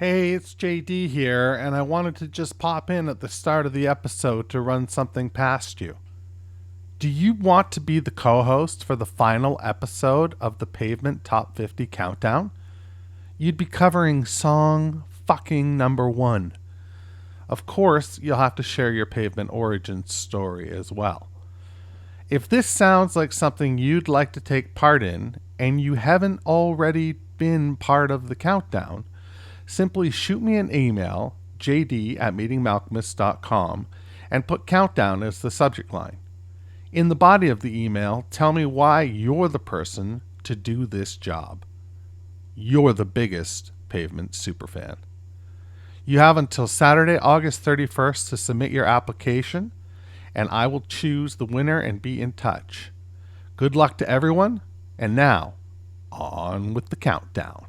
Hey, it's JD here, and I wanted to just pop in at the start of the episode to run something past you. Do you want to be the co host for the final episode of the Pavement Top 50 Countdown? You'd be covering song fucking number one. Of course, you'll have to share your Pavement origin story as well. If this sounds like something you'd like to take part in, and you haven't already been part of the countdown, simply shoot me an email, jd@meetingmalkmus.com, and put countdown as the subject line. In the body of the email, tell me why you're the person to do this job. You're the biggest Pavement superfan. You have until Saturday, August 31st to submit your application, and I will choose the winner and be in touch. Good luck to everyone, and now, on with the countdown.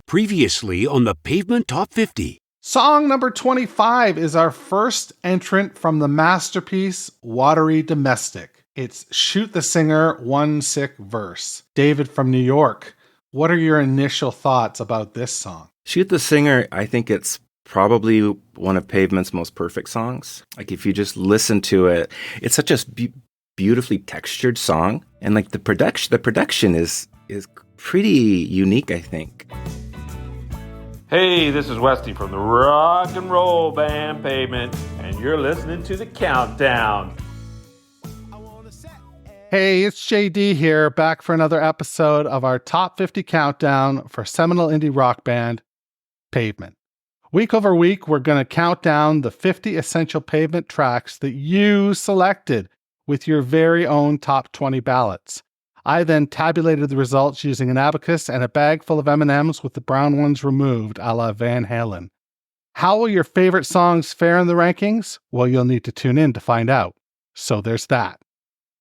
Previously on the Pavement Top 50. Song number 25 is our first entrant from the masterpiece Watery Domestic. It's Shoot the Singer, One Sick Verse. David from New York, what are your initial thoughts about this song? Shoot the Singer, I think it's probably one of Pavement's most perfect songs. Like if you just listen to it, it's such a beautifully textured song. And like the production is pretty unique, I think. Hey, this is Westy from the rock and roll band Pavement, and you're listening to the Countdown. Hey, it's JD here, back for another episode of our Top 50 Countdown for Seminole Indie Rock Band, Pavement. Week over week, we're going to count down the 50 essential Pavement tracks that you selected with your very own top 20 ballots. I then tabulated the results using an abacus and a bag full of M&Ms with the brown ones removed, a la Van Halen. How will your favorite songs fare in the rankings? Well, you'll need to tune in to find out. So there's that.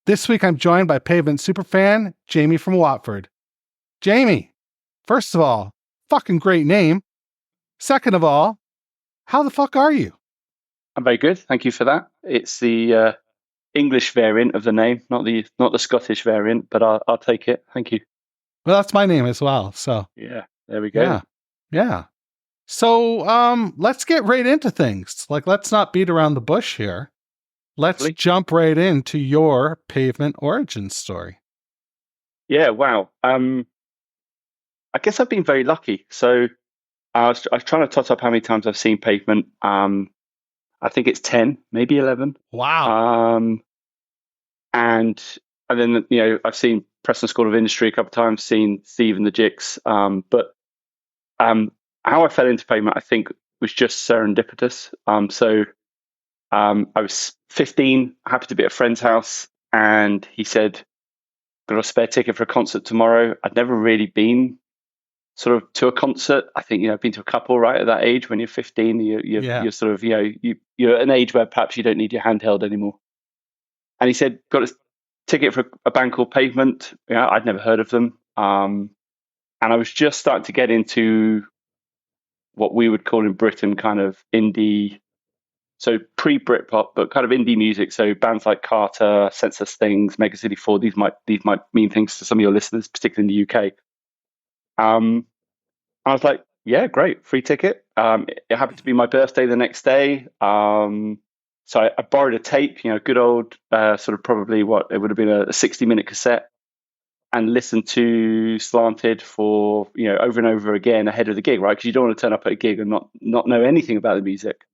This week, I'm joined by Pavement superfan, Jamie from Watford. Jamie, first of all, fucking great name. Second of all, how the fuck are you? I'm very good. Thank you for that. It's the English variant of the name, not the Scottish variant, but I'll take it. Thank you. Well, that's my name as well. So yeah, there we go. Yeah. So let's get right into things. Like, let's not beat around the bush here. Let's jump right into your Pavement origin story. Yeah. Wow. I guess I've been very lucky. So I was trying to tot up how many times I've seen Pavement. I think it's 10, maybe 11. Wow. And then, I've seen Preston School of Industry a couple of times, seen Steve and the Jicks. But how I fell into Pavement, I think, was just serendipitous. I was 15, happy to be at a friend's house, and he said, got a spare ticket for a concert tomorrow. I'd never really been sort of to a concert. I think, I've been to a couple right at that age. When you're 15, you're sort of, you're at an age where perhaps you don't need your handheld anymore. And he said, got a ticket for a band called Pavement. I'd never heard of them. And I was just starting to get into what we would call in Britain kind of indie, so pre-brit pop, but kind of indie music. So bands like Carter, Census Things, Mega City 4, these might mean things to some of your listeners, particularly in the UK. I was like, yeah, great, free ticket. It happened to be my birthday the next day. So I borrowed a tape, good old sort of probably what it would have been a 60-minute cassette, and listened to Slanted for, over and over again ahead of the gig, right? Because you don't want to turn up at a gig and not know anything about the music.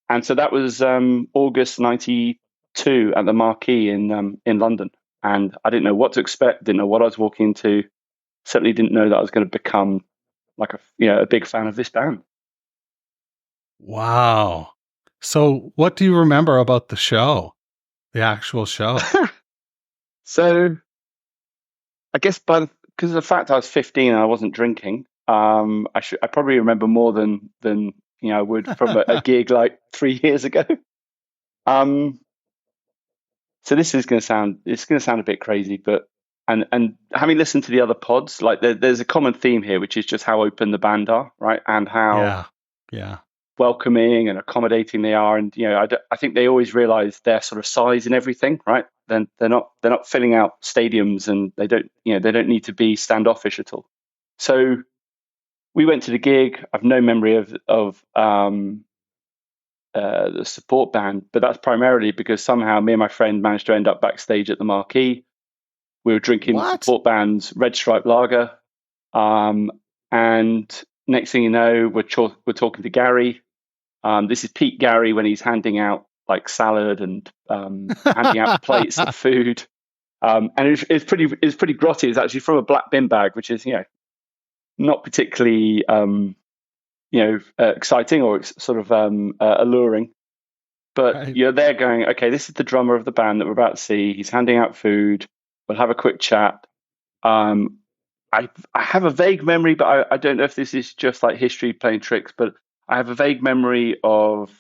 And so that was August 92 at the Marquee in London. And I didn't know what to expect, didn't know what I was walking into. Certainly didn't know that I was going to become like a big fan of this band. Wow. So what do you remember about the show, the actual show? So I guess because of the fact I was 15 and I wasn't drinking, I probably remember more than I would from a gig like 3 years ago. So this is going to sound a bit crazy, but and having listened to the other pods, like there's a common theme here, which is just how open the band are, right, and how welcoming and accommodating they are, and I think they always realize their sort of size and everything, right? Then they're not filling out stadiums, and they don't need to be standoffish at all. So we went to the gig. I've no memory of the support band, but that's primarily because somehow me and my friend managed to end up backstage at the Marquee. We were drinking the What? support band's Red Stripe Lager, and next thing you know, we're talking to Gary. This is Pete Gary when he's handing out like salad and handing out plates of food. And it's pretty grotty. It's actually from a black bin bag, which is not particularly exciting or sort of alluring. But Right. you're there going, okay, this is the drummer of the band that we're about to see. He's handing out food. We'll have a quick chat. I have a vague memory, but I don't know if this is just like history playing tricks, but I have a vague memory of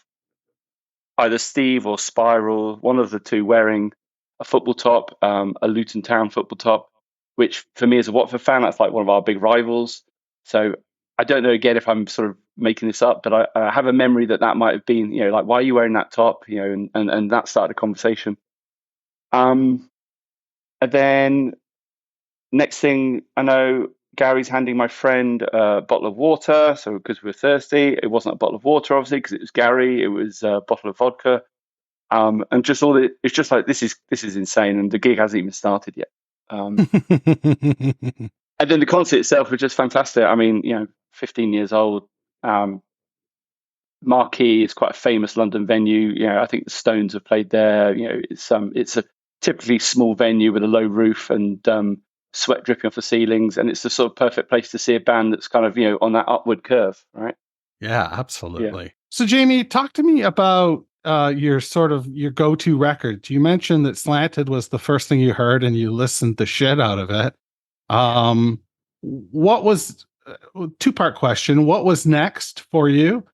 either Steve or Spiral, one of the two, wearing a football top, a Luton Town football top, which for me as a Watford fan, that's like one of our big rivals. So I don't know again if I'm sort of making this up, but I have a memory that might have been, like, why are you wearing that top? And that started a conversation. And then next thing I know, Gary's handing my friend a bottle of water. So because we were thirsty, it wasn't a bottle of water, obviously, because it was Gary. It was a bottle of vodka. And just it's just like, this is insane. And the gig hasn't even started yet. And then the concert itself was just fantastic. I mean, 15 years old. Marquee is quite a famous London venue. I think the Stones have played there. It's a typically small venue with a low roof and sweat dripping off the ceilings, and it's the sort of perfect place to see a band that's kind of on that upward curve, right? Yeah, absolutely. Yeah. So, Jamie, talk to me about your go-to record. You mentioned that Slanted was the first thing you heard, and you listened the shit out of it. What was two-part question? What was next for you?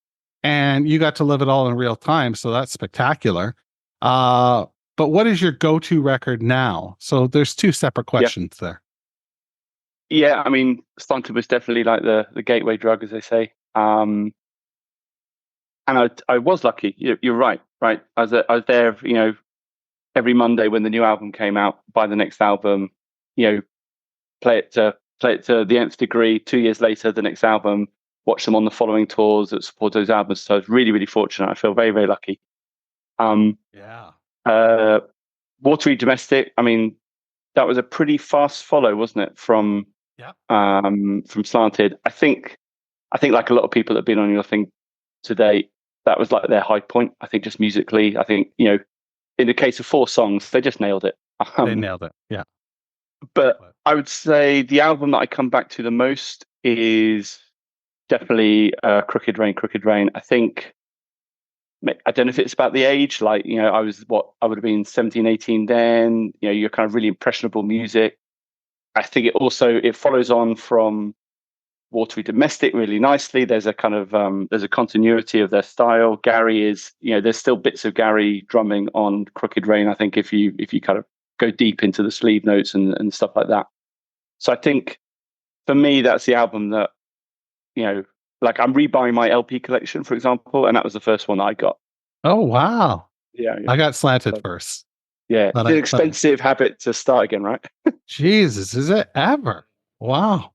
And you got to live it all in real time, so that's spectacular. But what is your go-to record now? So there's two separate questions there. Yeah, I mean, Slanted was definitely like the gateway drug, as they say. And I was lucky. You're right. I was there, every Monday when the new album came out. Buy the next album, play it to the nth degree. 2 years later, the next album. Watch them on the following tours that support those albums. So I was really, really fortunate. I feel very, very lucky. Watery Domestic. I mean, that was a pretty fast follow, wasn't it? From Slanted. I think like a lot of people that have been on your thing today, that was like their high point. I think just musically, I think, in the case of 4 songs, they just nailed it. They nailed it. Yeah. But I would say the album that I come back to the most is definitely Crooked Rain. I think, I don't know if it's about the age, like, I would have been 17, 18 then, you're kind of really impressionable music. I think it follows on from Watery Domestic really nicely. There's a kind of there's a continuity of their style. Gary is, there's still bits of Gary drumming on Crooked Rain. I think if you kind of go deep into the sleeve notes and stuff like that. So I think for me, that's the album that, like, I'm rebuying my LP collection, for example, and that was the first one that I got. Oh, wow. Yeah. I got Slanted first. Yeah. It's an expensive habit to start again, right? Jesus, is it ever? Wow.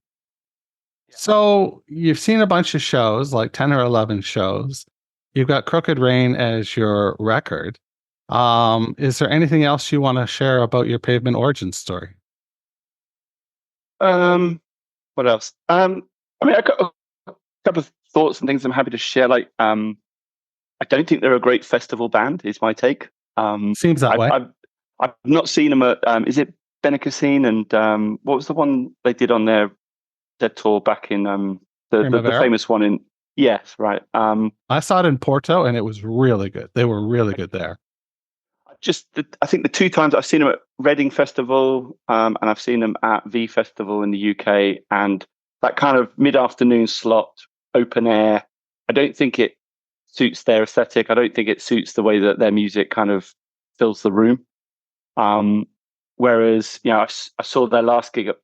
So you've seen a bunch of shows, like 10 or 11 shows. You've got Crooked Rain as your record. Is there anything else you want to share about your Pavement origin story? What else? I mean, I got a couple of thoughts and things I'm happy to share. Like, I don't think they're a great festival band, is my take. Seems that way. I've not seen them at, is it Benicassin? And what was the one they did on their tour back in the famous one in, yes, right. I saw it in Porto and it was really good. They were really good there. I think the 2 times I've seen them at Reading Festival, and I've seen them at V Festival in the UK, and that kind of mid-afternoon slot, open air, I don't think it suits their aesthetic. I don't think it suits the way that their music kind of fills the room. Whereas, I saw their last gig at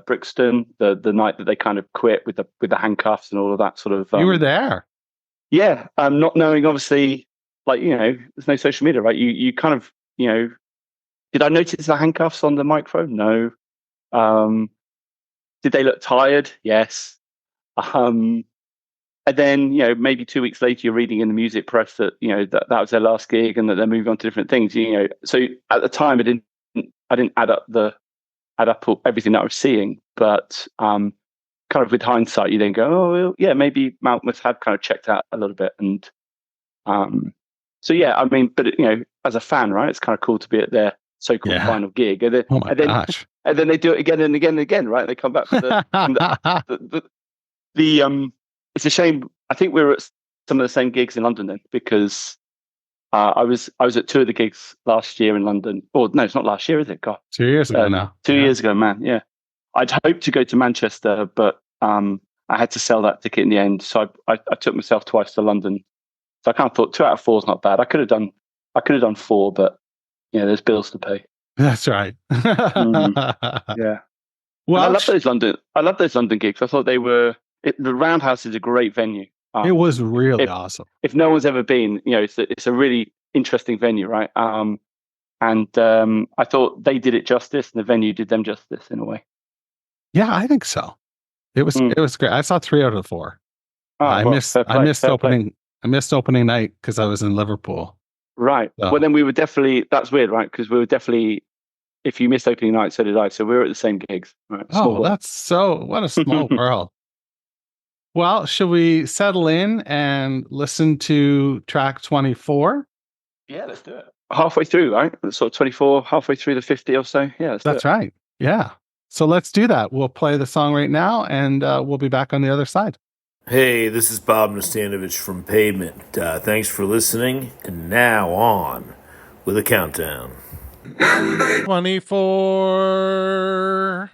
Brixton, the night that they kind of quit with the handcuffs and all of that sort of. You were there. Yeah, not knowing, obviously, like, there's no social media, right? You kind of, did I notice the handcuffs on the microphone? No. Did they look tired? Yes. And then, maybe 2 weeks later, you're reading in the music press that, that was their last gig and that they're moving on to different things. So at the time, I didn't add up everything that I was seeing, but kind of with hindsight, you then go, oh, well, yeah, maybe Malkmus had kind of checked out a little bit, and so yeah, I mean, but as a fan, right, it's kind of cool to be at their so-called final gig, and then, Oh my gosh! And then they do it again and again and again, right? They come back for the it's a shame. I think we were at some of the same gigs in London then, because I was at 2 of the gigs last year in London. Or no, it's not last year, is it? God, 2 years ago now. 2 years ago, man. Yeah, I'd hoped to go to Manchester, but I had to sell that ticket in the end. So I took myself twice to London. So I kind of thought 2 out of 4 is not bad. I could have done 4, but there's bills to pay. That's right. Yeah. Well, I love those London gigs. I thought they were. The Roundhouse is a great venue. It was really awesome. If no one's ever been, it's a really interesting venue, right? And I thought they did it justice, and the venue did them justice in a way. Yeah, I think so. It was great. I saw 3 out of the 4. I missed opening night because I was in Liverpool. Right. So. Well, then we were definitely. That's weird, right? Because we were definitely. If you missed opening night, so did I. So we were at the same gigs. Right? What a small world. Well, should we settle in and listen to track 24? Yeah, let's do it. Halfway through, right? Sort of 24, halfway through the 50 or so. Yeah, that's right. Yeah. So let's do that. We'll play the song right now, and we'll be back on the other side. Hey, this is Bob Standoffish from Pavement. Thanks for listening, and now on with a countdown. 24.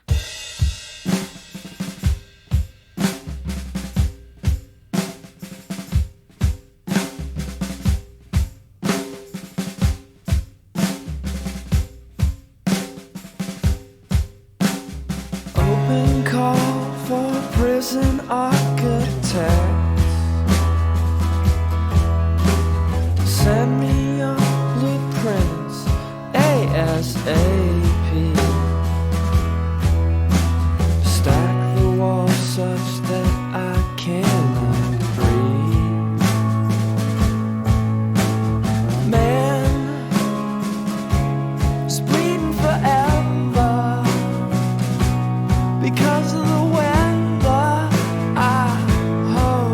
Open call for prison architects. Send me your blueprints ASAP. Stack the walls such that I cannot breathe. Man, it's bleeding forever because of the weather. I hope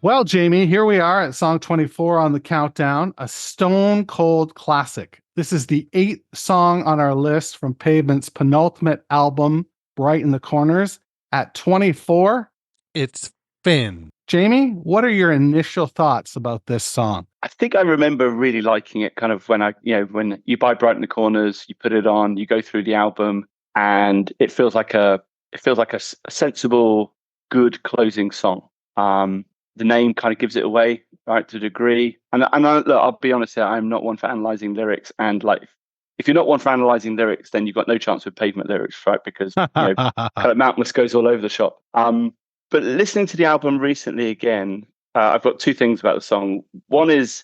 Well, Jamie, here we are at song 24 on the countdown, a stone cold classic. This is the 8th song on our list from Pavement's penultimate album, Bright in the Corners. At 24, it's Finn. Jamie, what are your initial thoughts about this song? I think I remember really liking it kind of when when you buy Bright in the Corners, you put it on, you go through the album, and it feels like a sensible, good closing song. The name kind of gives it away, right, to a degree. And look, I'll be honest here, I'm not one for analysing lyrics. And like, if you're not one for analysing lyrics, then you've got no chance with Pavement lyrics, right? Because kind of Malkmus goes all over the shop. But listening to the album recently again, I've got two things about the song. One is,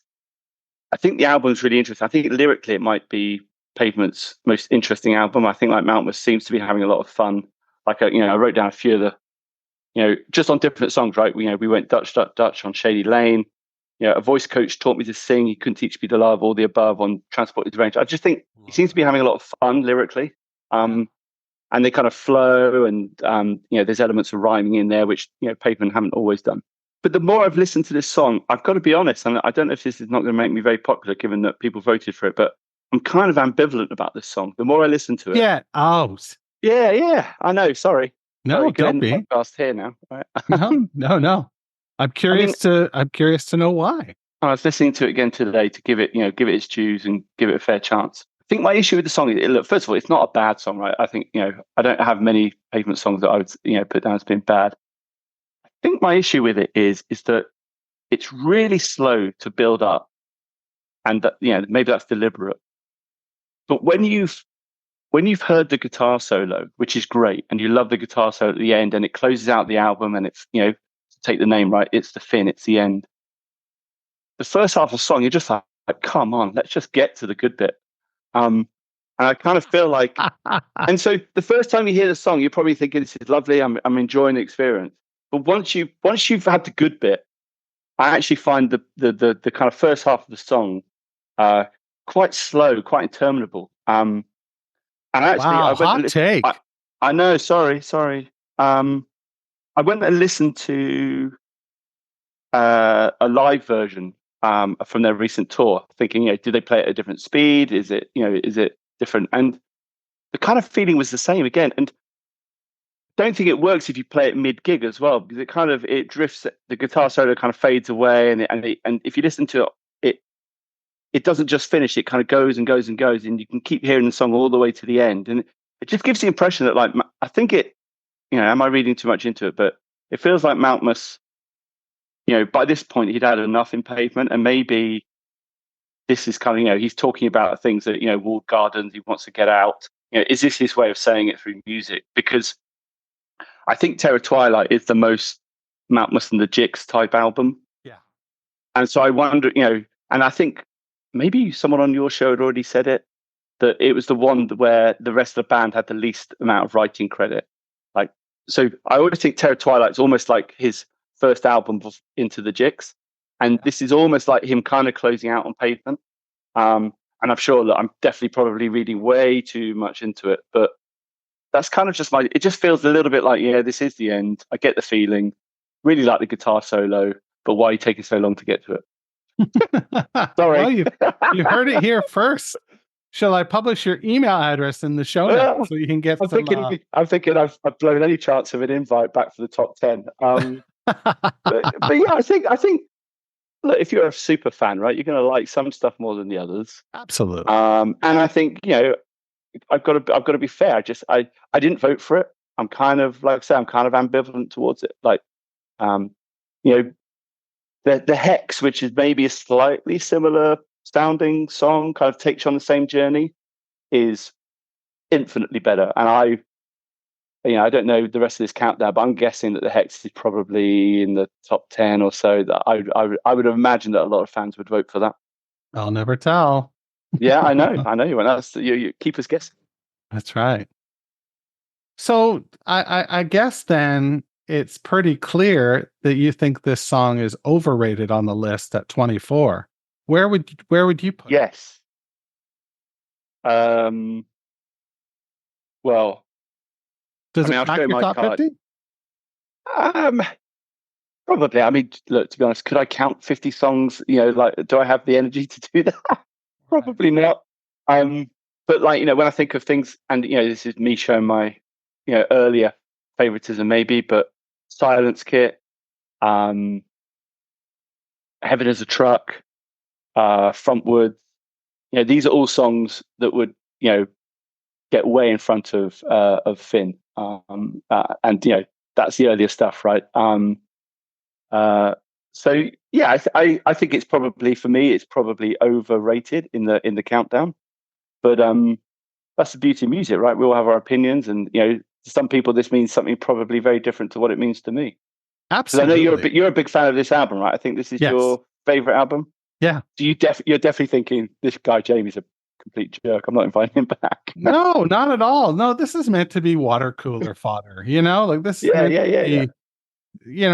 I think the album's really interesting. I think lyrically it might be Pavement's most interesting album. I think like Malkmus seems to be having a lot of fun. Like, I wrote down a few of the, just on different songs, right? We went Dutch on Shady Lane. A voice coach taught me to sing. He couldn't teach me to love, all the above on Transported Range. I just think he seems to be having a lot of fun lyrically. And they kind of flow, and there's elements of rhyming in there, which Pavement haven't always done. But the more I've listened to this song, I've got to be honest, and I don't know if this is not going to make me very popular, given that people voted for it, but I'm kind of ambivalent about this song. The more I listen to it, yeah, I know. Sorry, no, don't be. Podcast here now, right? No. I'm curious to know why. I was listening to it again today to give it its dues and give it a fair chance. I think my issue with the song is, look, first of all, it's not a bad song, right? I think, I don't have many Pavement songs that I would, put down as being bad. I think my issue with it is that it's really slow to build up, and that, maybe that's deliberate. But when you've heard the guitar solo, which is great, and you love the guitar solo at the end, and it closes out the album, and it's, to take the name right, it's the Finn, it's the end. The first half of the song, you're just like, come on, let's just get to the good bit. And I kind of feel like, and so the first time you hear the song, you're probably thinking, this is lovely, I'm enjoying the experience. But once you've had the good bit, I actually find the kind of first half of the song quite slow, quite interminable. And actually, wow, hot take. I know. Sorry. I went and listened to a live version from their recent tour, thinking, did they play at a different speed? Is it different? And the kind of feeling was the same again. And I don't think it works if you play it mid gig as well, because it drifts. The guitar solo kind of fades away, and if you listen to it, it doesn't just finish. It kind of goes and goes and goes, and you can keep hearing the song all the way to the end. And it just gives the impression that, like, I think it, am I reading too much into it? But it feels like Malkmus, by this point he'd had enough in Pavement, and maybe this is kind of, he's talking about things that, walled gardens, he wants to get out. Is this his way of saying it through music? Because I think Terror Twilight is the most Malkmus and the Jicks type album. Yeah. And so I wonder, and I think maybe someone on your show had already said it, that it was the one where the rest of the band had the least amount of writing credit. Like, so I always think Terror Twilight's almost like his first album into the Jicks. And this is almost like him kind of closing out on Pavement. And I'm sure that I'm definitely probably reading way too much into it, but that's kind of just it just feels a little bit like, this is the end. I get the feeling, really like the guitar solo, but why are you taking so long to get to it? Sorry. Well, you heard it here first. Shall I publish your email address in the show notes so you can get I'm thinking I've blown any chance of an invite back for the top 10. But yeah, I think look, if you're a super fan, right, you're going to like some stuff more than the others. Absolutely. And I think, I've got to be fair. I didn't vote for it. I'm kind of, like I say, I'm kind of ambivalent towards it. Like, the Hex, which is maybe a slightly similar sounding song, kind of takes you on the same journey, is infinitely better. And I don't know the rest of this countdown, but I'm guessing that the Hex is probably in the top 10 or so. That I would imagine that a lot of fans would vote for that. I'll never tell. Yeah, I know you won't. That's you keep us guessing. That's right. So I guess then it's pretty clear that you think this song is overrated on the list at 24. Where would you put it? Yes. Well, does it I'll crack show your my top card. 50? Probably. I mean, look, to be honest, could I count 50 songs? Like, do I have the energy to do that? Probably not. But like, when I think of things, and this is me showing my, earlier favoritism maybe, but Silence Kit, Heaven is a Truck, Frontwards, these are all songs that would, get way in front of Finn. And that's the earlier stuff, right? So yeah, I think it's probably, for me, it's probably overrated in the countdown. But that's the beauty of music, right? We all have our opinions, and to some people this means something probably very different to what it means to me. Absolutely. Because I know you're a big fan of this album, right? I think this is your favorite album. Yeah. So you're definitely thinking this guy Jamie's a complete jerk. I'm not inviting him back. No, not at all. No, this is meant to be water cooler fodder. Like this. Yeah.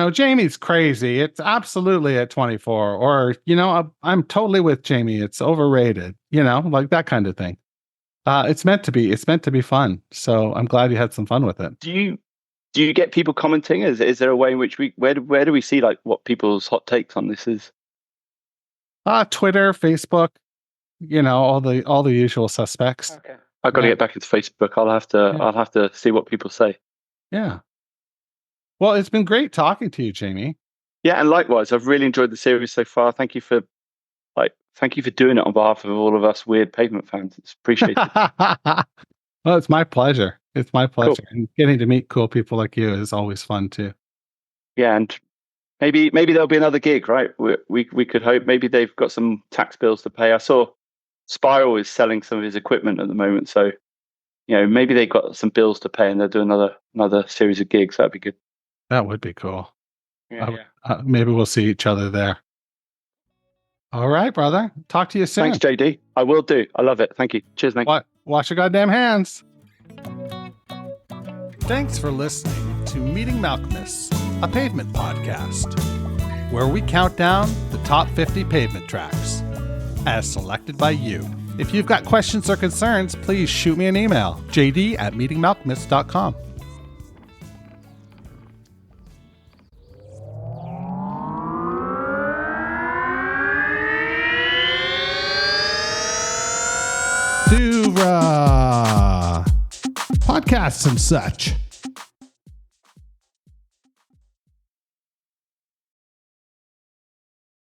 Jamie's crazy. It's absolutely at 24. Or I'm totally with Jamie. It's overrated. Like that kind of thing. It's meant to be. It's meant to be fun. So I'm glad you had some fun with it. Do you get people commenting? Is there a way in which where do we see like what people's hot takes on this is? Twitter, Facebook, all the usual suspects. Okay. I've got to get back into Facebook. I'll have to see what people say. Yeah. Well, it's been great talking to you, Jamie. Yeah, and likewise, I've really enjoyed the series so far. Thank you for doing it on behalf of all of us weird Pavement fans. It's appreciated. Well, it's my pleasure. It's my pleasure. Cool. And getting to meet cool people like you is always fun too. Yeah, and maybe there'll be another gig, right? We could hope. Maybe they've got some tax bills to pay. I saw Spiral is selling some of his equipment at the moment, so maybe they got some bills to pay and they'll do another series of gigs. That'd be good. That would be cool. Yeah. Maybe we'll see each other there. All right, brother. Talk to you soon. Thanks, JD. I will do. I love it. Thank you. Cheers, mate. Wash your goddamn hands. Thanks for listening to Meeting Malkmus, a Pavement podcast, where we count down the top 50 Pavement tracks, as selected by you. If you've got questions or concerns, please shoot me an email, jd@meetingmalkmus.com. Podcasts and such.